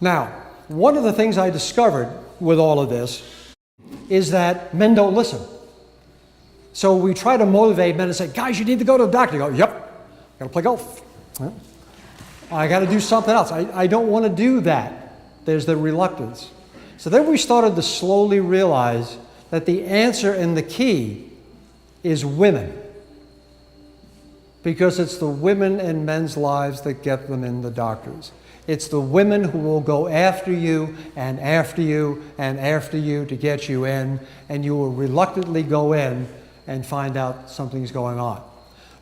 Now, one of the things I discovered with all of this is that men don't listen. So we try to motivate men and say, guys, you need to go to the doctor. You go, yep, got to play golf. I got to do something else. I don't want to do that. There's the reluctance. So then we started to slowly realize that the answer and the key is women. Because it's the women in men's lives that get them in the doctors. It's the women who will go after you and after you and after you to get you in, and you will reluctantly go in and find out something's going on.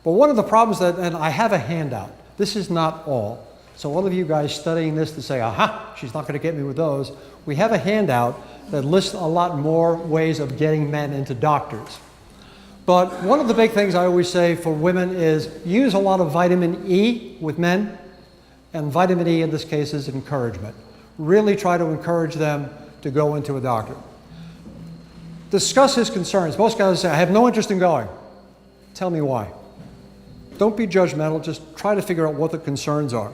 But one of the problems and I have a handout. This is not all. So all of you guys studying this to say, aha, she's not going to get me with those. We have a handout that lists a lot more ways of getting men into doctors. But one of the big things I always say for women is use a lot of vitamin E with men. And vitamin E in this case is encouragement. Really try to encourage them to go into a doctor. Discuss his concerns. Most guys say, I have no interest in going. Tell me why. Don't be judgmental, just try to figure out what the concerns are.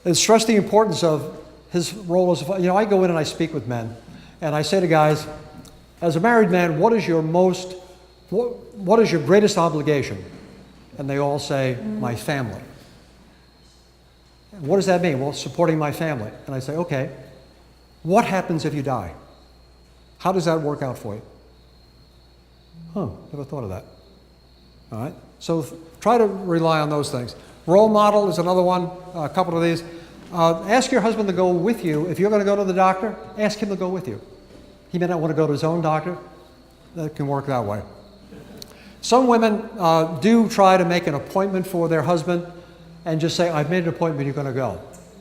And stress the importance of his role as I go in and I speak with men, and I say to guys, as a married man, what is your greatest obligation? And they all say, my family. And what does that mean? Well, supporting my family. And I say, okay, what happens if you die? How does that work out for you? Never thought of that. All right, so try to rely on those things. Role model is another one, a couple of these. Ask your husband to go with you. If you're going to go to the doctor, ask him to go with you. He may not want to go to his own doctor. That can work that way. Some women do try to make an appointment for their husband and just say, I've made an appointment, you're going to go.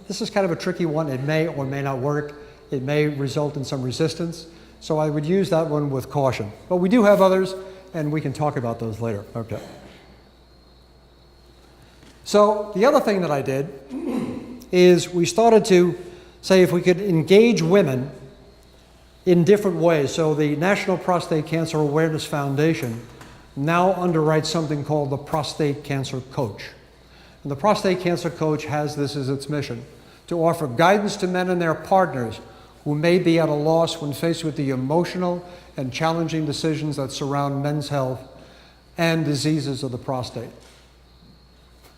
This is kind of a tricky one. It may or may not work. It may result in some resistance. So I would use that one with caution. But we do have others, and we can talk about those later. Okay. So the other thing that I did is we started to say if we could engage women in different ways. So the National Prostate Cancer Awareness Foundation now underwrites something called the Prostate Cancer Coach. And the Prostate Cancer Coach has this as its mission, to offer guidance to men and their partners who may be at a loss when faced with the emotional and challenging decisions that surround men's health and diseases of the prostate.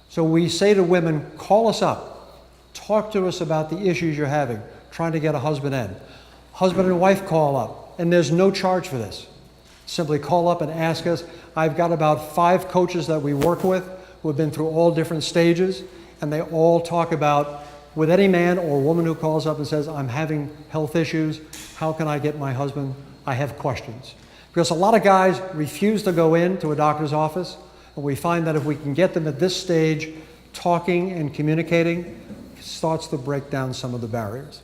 So we say to women, call us up, talk to us about the issues you're having, trying to get a husband in. Husband and wife call up, and there's no charge for this. Simply call up and ask us. I've got about 5 coaches that we work with who have been through all different stages, and they all talk about, with any man or woman who calls up and says, I'm having health issues, how can I get my husband? I have questions. Because a lot of guys refuse to go into a doctor's office, and we find that if we can get them at this stage talking and communicating, it starts to break down some of the barriers.